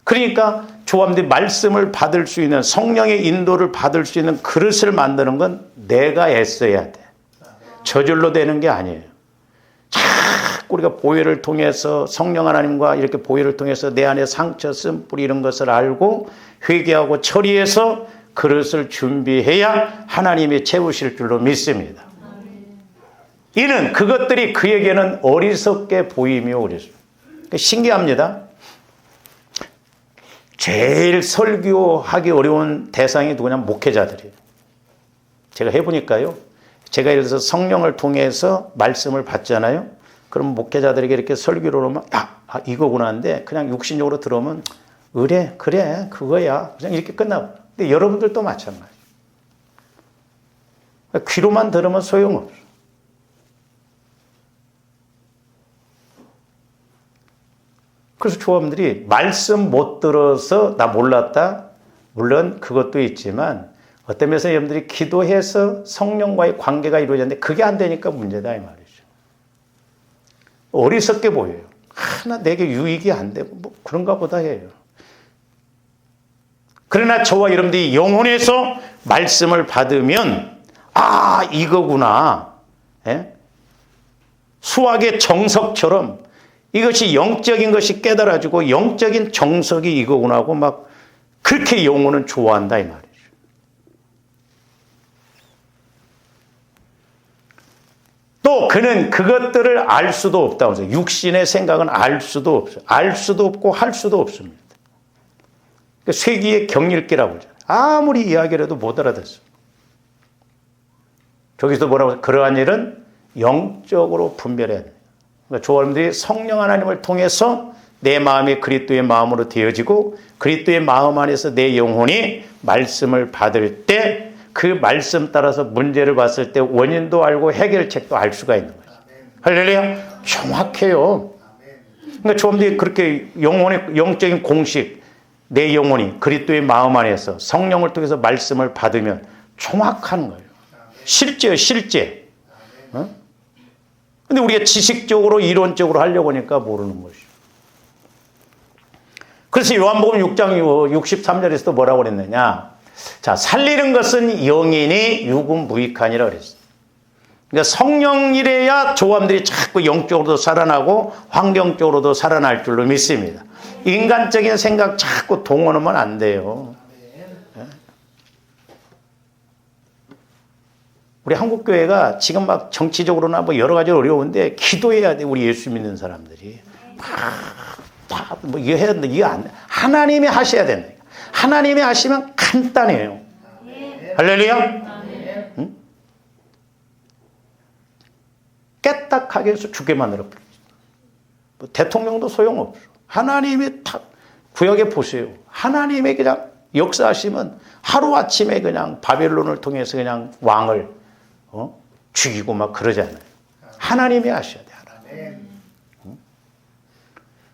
그러니까 조합들이 말씀을 받을 수 있는 성령의 인도를 받을 수 있는 그릇을 만드는 건 내가 애써야 돼. 저절로 되는 게 아니에요. 우리가 보혈을 통해서 성령 하나님과 이렇게 보혈을 통해서 내 안에 상처, 쓴뿌리 이런 것을 알고 회개하고 처리해서 그릇을 준비해야 하나님이 채우실 줄로 믿습니다. 이는 그것들이 그에게는 어리석게 보이며 그랬어요. 신기합니다. 제일 설교하기 어려운 대상이 누구냐면 목회자들이에요. 제가 해보니까요. 제가 예를 들어서 성령을 통해서 말씀을 받잖아요. 그럼 목회자들에게 이렇게 설교를 하면 이거구나 하는데 그냥 육신적으로 들어오면 그래 그거야 그냥 이렇게 끝나고. 근데 여러분들도 마찬가지예요. 귀로만 들으면 소용없어. 그래서 조합들이 말씀 못 들어서 나 몰랐다. 물론 그것도 있지만 어떤 면에서 여러분들이 기도해서 성령과의 관계가 이루어졌는데 그게 안 되니까 문제다 이 말이에요. 어리석게 보여요. 하나 내게 유익이 안 되고 뭐 그런가 보다 해요. 그러나 저와 여러분들이 영혼에서 말씀을 받으면 이거구나. 예? 수학의 정석처럼 이것이 영적인 것이 깨달아지고 영적인 정석이 이거구나 하고 막 그렇게 영혼은 좋아한다 이 말이에요. 또 그는 그것들을 알 수도 없다고 해서 육신의 생각은 알 수도 없어요. 알 수도 없고 할 수도 없습니다. 그러니까 쇠기의 경읽기라고 하잖아요. 아무리 이야기를 해도 못 알아듣어요. 저기서 뭐라고 해서 그러한 일은 영적으로 분별해야 돼요. 그러니까 조원들이 성령 하나님을 통해서 내 마음이 그리스도의 마음으로 되어지고 그리스도의 마음 안에서 내 영혼이 말씀을 받을 때 그 말씀 따라서 문제를 봤을 때 원인도 알고 해결책도 알 수가 있는 거예요. 할렐루야. 정확해요. 그러니까 조금들이 그렇게 영혼의 영적인 공식, 내 영혼이 그리스도의 마음 안에서 성령을 통해서 말씀을 받으면 정확한 거예요. 실제요, 실제. 근데 우리가 지식적으로 이론적으로 하려고 하니까 모르는 것이죠. 그래서 요한복음 6장 63절에서도 뭐라고 그랬느냐. 자, 살리는 것은 영이니 육은 무익하니라 그랬어요. 그러니까 성령이래야 조함들이 자꾸 영적으로도 살아나고 환경적으로도 살아날 줄로 믿습니다. 인간적인 생각 자꾸 동원하면 안 돼요. 우리 한국교회가 지금 막 정치적으로나 뭐 여러 가지 어려운데 기도해야 돼. 우리 예수 믿는 사람들이. 뭐 이거 해야 된다. 이거 안 돼. 하나님이 하셔야 된다. 하나님이 하시면 간단해요. 할렐루야. 응? 깨딱하게 해서 죽게 만들어 버리죠. 뭐 대통령도 소용없어. 하나님이 다 구역에 보세요. 하나님이 그냥 역사하시면 하루아침에 그냥 바벨론을 통해서 그냥 왕을 죽이고 막 그러잖아요. 하나님이 하셔야 돼. 하나님.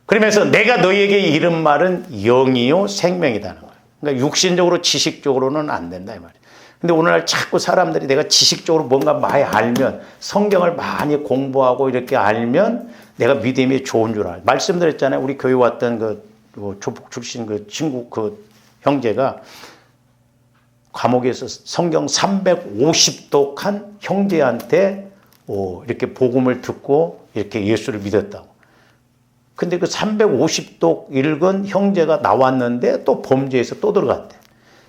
그러면서 내가 너희에게 이른 말은 영이요 생명이다는 거예요. 그러니까 육신적으로 지식적으로는 안 된다 이 말이에요. 근데 오늘날 자꾸 사람들이 내가 지식적으로 뭔가 많이 알면 성경을 많이 공부하고 이렇게 알면 내가 믿음이 좋은 줄 알아요. 말씀드렸잖아요. 우리 교회 왔던 그 조폭 출신 그 친구 그 형제가 감옥에서 성경 350독한 형제한테 이렇게 복음을 듣고 이렇게 예수를 믿었다고. 근데 그 350독 읽은 형제가 나왔는데 또 범죄에서 또 들어갔대.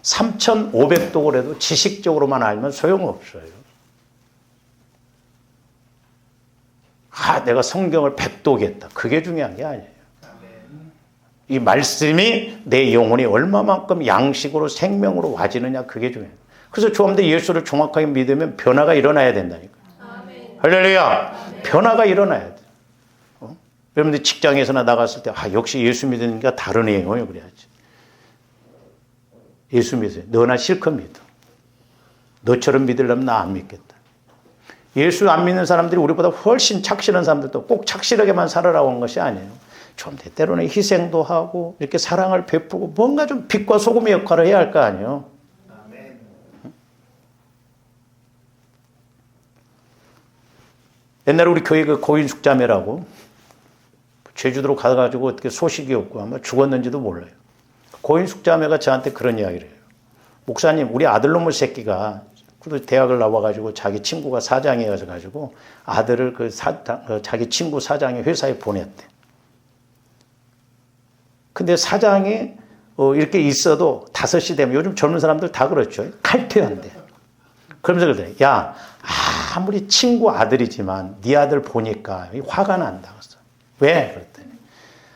3,500독을 해도 지식적으로만 알면 소용없어요. 내가 성경을 100독했다. 그게 중요한 게 아니에요. 이 말씀이 내 영혼이 얼마만큼 양식으로 생명으로 와지느냐 그게 중요해요. 그래서 조함대 예수를 정확하게 믿으면 변화가 일어나야 된다니까요. 할렐루야. 변화가 일어나야 돼. 여러분들 직장에서나 나갔을 때 역시 예수 믿으니까 다르네요. 그래야지. 예수 믿어요. 너나 실컷 믿어. 너처럼 믿으려면 나 안 믿겠다. 예수 안 믿는 사람들이 우리보다 훨씬 착실한 사람들도 꼭 착실하게만 살아라고 하는 것이 아니에요. 좀 때로는 희생도 하고 이렇게 사랑을 베푸고 뭔가 좀 빛과 소금의 역할을 해야 할 거 아니에요. 옛날에 우리 교회 그 고인숙자매라고 제주도로 가가지고 어떻게 소식이 없고 아마 죽었는지도 몰라요. 고인숙자매가 저한테 그런 이야기를 해요. 목사님, 우리 아들놈의 새끼가 대학을 나와가지고 자기 친구가 사장이어서 아들을 자기 친구 사장의 회사에 보냈대. 근데 사장이 이렇게 있어도 5시 되면 요즘 젊은 사람들 다 그렇죠. 칼퇴한대. 그러면서 그래. 야, 아무리 친구 아들이지만 네 아들 보니까 화가 난다. 왜? 그랬더니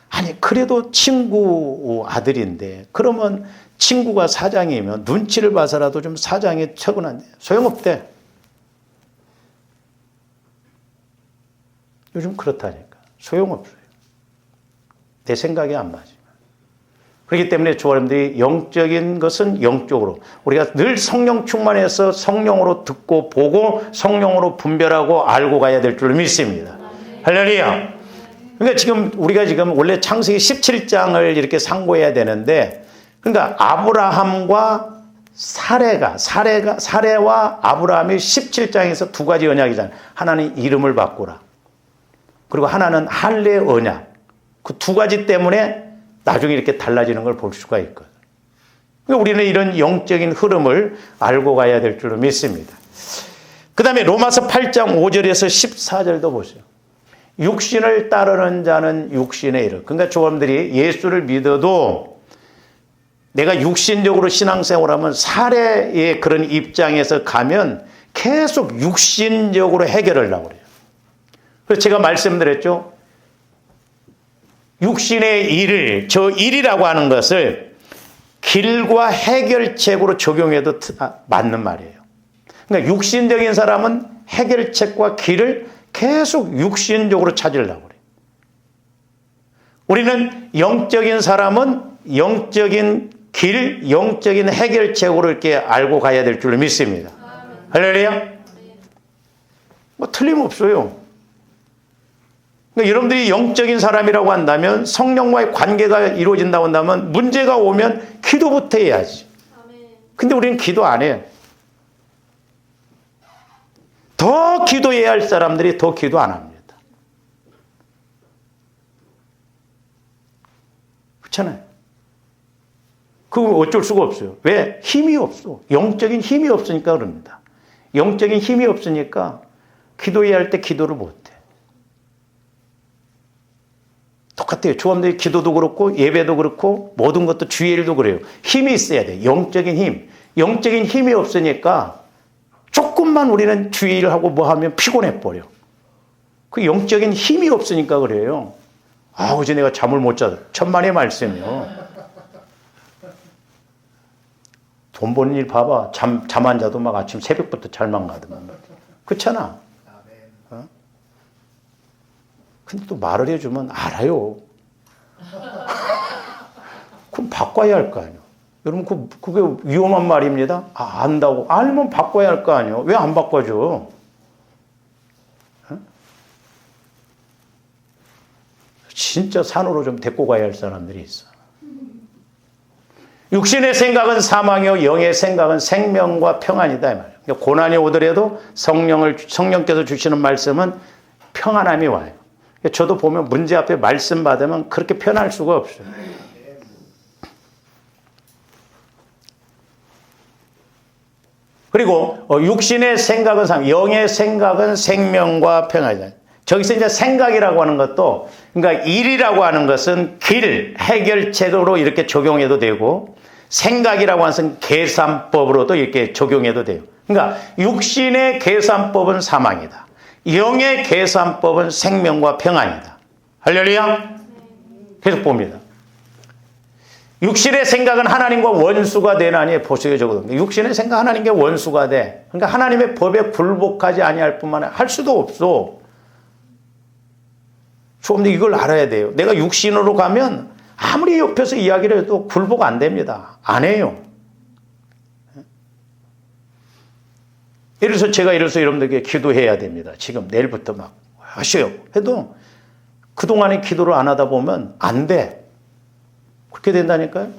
아니 그래도 친구 아들인데 그러면 친구가 사장이면 눈치를 봐서라도 좀 사장이 처근한데 소용없대. 요즘 그렇다니까. 소용없어요. 내 생각이 안 맞아요. 그렇기 때문에 여러분들이 영적인 것은 영적으로 우리가 늘 성령 충만해서 성령으로 듣고 보고 성령으로 분별하고 알고 가야 될 줄 믿습니다. 할렐루야. 그러니까 우리가 원래 창세기 17장을 이렇게 상고해야 되는데 그러니까 아브라함과 사레와 아브라함이 17장에서 두 가지 언약이잖아요. 하나는 이름을 바꾸라. 그리고 하나는 할례 언약. 그 두 가지 때문에 나중에 이렇게 달라지는 걸 볼 수가 있거든요. 그러니까 우리는 이런 영적인 흐름을 알고 가야 될 줄로 믿습니다. 그 다음에 로마서 8장 5절에서 14절도 보세요. 육신을 따르는 자는 육신의 일을. 그러니까 조범들이 예수를 믿어도 내가 육신적으로 신앙생활하면 사례의 그런 입장에서 가면 계속 육신적으로 해결을 하려고 그래요. 그래서 제가 말씀드렸죠. 육신의 일을, 저 일이라고 하는 것을 길과 해결책으로 적용해도 맞는 말이에요. 그러니까 육신적인 사람은 해결책과 길을 계속 육신적으로 찾으려고 그래요. 우리는 영적인 사람은 영적인 길, 영적인 해결책으로 이렇게 알고 가야 될 줄 믿습니다. 할렐루야? 뭐 틀림없어요. 그러니까 여러분들이 영적인 사람이라고 한다면, 성령과의 관계가 이루어진다고 한다면, 문제가 오면 기도부터 해야지. 근데 우리는 기도 안 해요. 더 기도해야 할 사람들이 더 기도 안 합니다. 그렇잖아요. 그거 어쩔 수가 없어요. 왜? 힘이 없어. 영적인 힘이 없으니까 그럽니다. 영적인 힘이 없으니까 기도해야 할 때 기도를 못해. 똑같아요. 조합들이 기도도 그렇고 예배도 그렇고 모든 것도 주일도 그래요. 힘이 있어야 돼. 영적인 힘. 영적인 힘이 없으니까 조금만 우리는 주일하고 뭐 하면 피곤해 버려. 그 영적인 힘이 없으니까 그래요. 아, 어제 내가 잠을 못 자서. 천만의 말씀이요. 돈 버는 일 봐봐. 잠 안 자도 막 아침 새벽부터 잘만 가더만. 그렇잖아. 어? 근데 또 말을 해주면 알아요. 그럼 바꿔야 할 거 아니에요. 여러분, 그게 위험한 말입니다. 아, 안다고. 알면 바꿔야 할 거 아니에요. 왜 안 바꿔줘? 어? 진짜 산으로 좀 데리고 가야 할 사람들이 있어. 육신의 생각은 사망이요 영의 생각은 생명과 평안이다 이 말이에요. 그러니까 고난이 오더라도 성령께서 주시는 말씀은 평안함이 와요. 그러니까 저도 보면 문제 앞에 말씀 받으면 그렇게 편할 수가 없어요. 그리고 육신의 생각은 사망, 영의 생각은 생명과 평안이다. 저기서 이제 생각이라고 하는 것도, 그러니까 일이라고 하는 것은 길, 해결책으로 이렇게 적용해도 되고, 생각이라고 하는 것은 계산법으로도 이렇게 적용해도 돼요. 그러니까 육신의 계산법은 사망이다. 영의 계산법은 생명과 평안이다. 할렐루야? 계속 봅니다. 육신의 생각은 하나님과 원수가 되나니, 보세요, 적어도. 육신의 생각 하나님께 원수가 돼. 그러니까 하나님의 법에 굴복하지 아니할 뿐만 아니라 할 수도 없어. 그런데 이걸 알아야 돼요. 내가 육신으로 가면 아무리 옆에서 이야기를 해도 굴복 안 됩니다. 안 해요. 이래서 제가 여러분들에게 기도해야 됩니다. 지금 내일부터 막 하셔요. 해도 그동안에 기도를 안 하다 보면 안 돼. 그렇게 된다니까요.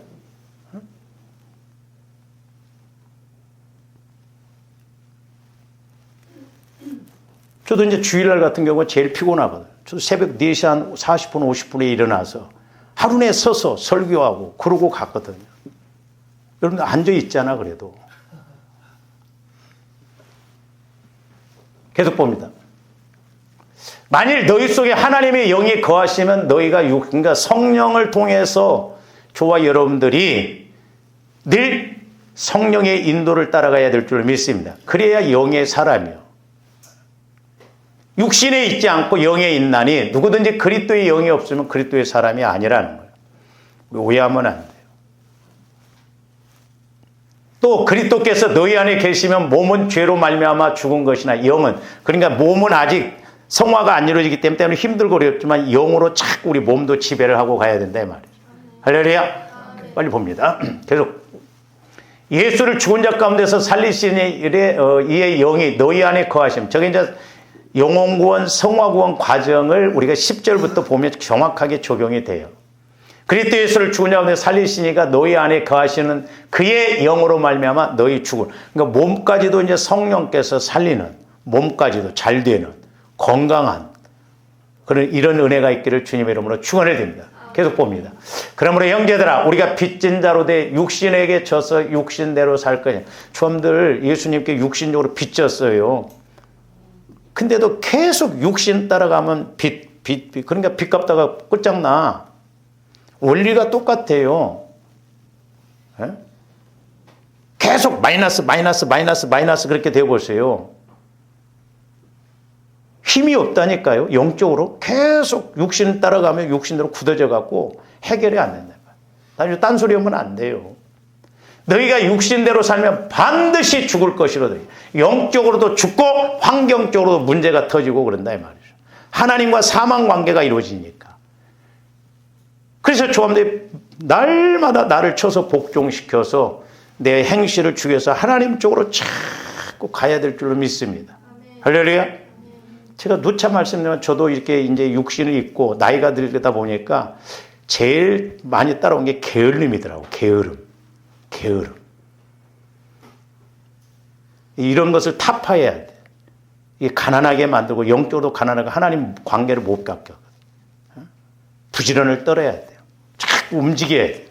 저도 이제 주일날 같은 경우가 제일 피곤하거든요. 저도 새벽 4시 한 40분, 50분에 일어나서 하루 내 서서 설교하고 그러고 갔거든요. 여러분들 앉아있잖아, 그래도. 계속 봅니다. 만일 너희 속에 하나님의 영이 거하시면 너희가 그러니까 성령을 통해서 저와 여러분들이 늘 성령의 인도를 따라가야 될 줄 믿습니다. 그래야 영의 사람이요. 육신에 있지 않고 영에 있나니 누구든지 그리스도의 영이 없으면 그리스도의 사람이 아니라는 거예요. 우리 오해하면 안 돼요. 또 그리스도께서 너희 안에 계시면 몸은 죄로 말미암아 죽은 것이나 영은, 그러니까 몸은 아직 성화가 안 이루어지기 때문에 힘들고 어렵지만 영으로 자꾸 우리 몸도 지배를 하고 가야 된다 이 말이에요. 할렐루야. 빨리 봅니다. 계속. 예수를 죽은 자 가운데서 살리시니 이의 영이 너희 안에 거하심. 저게 이제 영혼구원, 성화구원 과정을 우리가 10절부터 보면 정확하게 적용이 돼요. 그리스도 예수를 죽은 자 가운데 살리시니까 너희 안에 거하시는 그의 영으로 말미암아 너희 죽을. 그러니까 몸까지도 이제 성령께서 살리는, 몸까지도 잘 되는, 건강한 그런 이런 은혜가 있기를 주님의 이름으로 축원해 드립니다. 계속 봅니다. 그러므로 형제들아, 우리가 빚진 자로 돼 육신에게 져서 육신대로 살 거냐. 처음들 예수님께 육신적으로 빚졌어요. 근데도 계속 육신 따라가면 빚. 그러니까 빚 갚다가 끝장나. 원리가 똑같아요. 에? 계속 마이너스 그렇게 되고 있어요. 힘이 없다니까요. 영적으로 계속 육신 따라가면 육신대로 굳어져 갖고 해결이 안 된다. 나중에 딴소리 하면 안 돼요. 너희가 육신대로 살면 반드시 죽을 것이로다. 영적으로도 죽고 환경적으로도 문제가 터지고 그런다 이 말이죠. 하나님과 사망 관계가 이루어지니까. 그래서 조합들이 날마다 나를 쳐서 복종시켜서 내 행실을 죽여서 하나님 쪽으로 자꾸 가야 될 줄로 믿습니다. 할렐루야. 제가 누차 말씀드리면 저도 이렇게 이제 육신을 입고 나이가 들다 보니까 제일 많이 따라온 게 게으름이더라고. 게으름. 이런 것을 타파해야 돼. 가난하게 만들고 영적으로 가난하고 하나님 관계를 못 갖게. 부지런을 떨어야 돼요. 자꾸 움직여야 돼.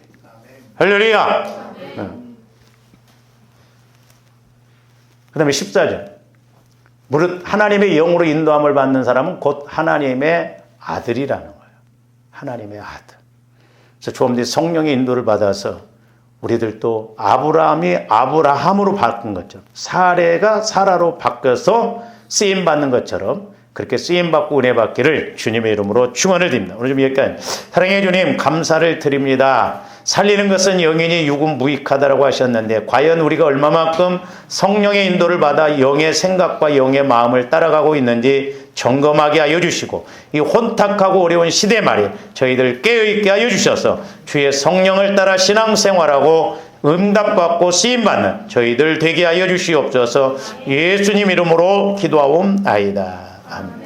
할렐루야. 그 다음에 14절. 무릇 하나님의 영으로 인도함을 받는 사람은 곧 하나님의 아들이라는 거예요. 하나님의 아들. 그래서 조금더 성령의 인도를 받아서 우리들도 아브라함이 아브라함으로 바꾼 것처럼 사레가 사라로 바뀌어서 쓰임받는 것처럼 그렇게 쓰임받고 은혜 받기를 주님의 이름으로 축원을 드립니다. 오늘 좀 여기까지. 사랑해 주님 감사를 드립니다. 살리는 것은 영이니 육은 무익하다라고 하셨는데 과연 우리가 얼마만큼 성령의 인도를 받아 영의 생각과 영의 마음을 따라가고 있는지 점검하게 하여 주시고 이 혼탁하고 어려운 시대 말에 저희들 깨어있게 하여 주셔서 주의 성령을 따라 신앙생활하고 응답받고 쓰임받는 저희들 되게 하여 주시옵소서. 예수님 이름으로 기도하옵나이다. 아멘.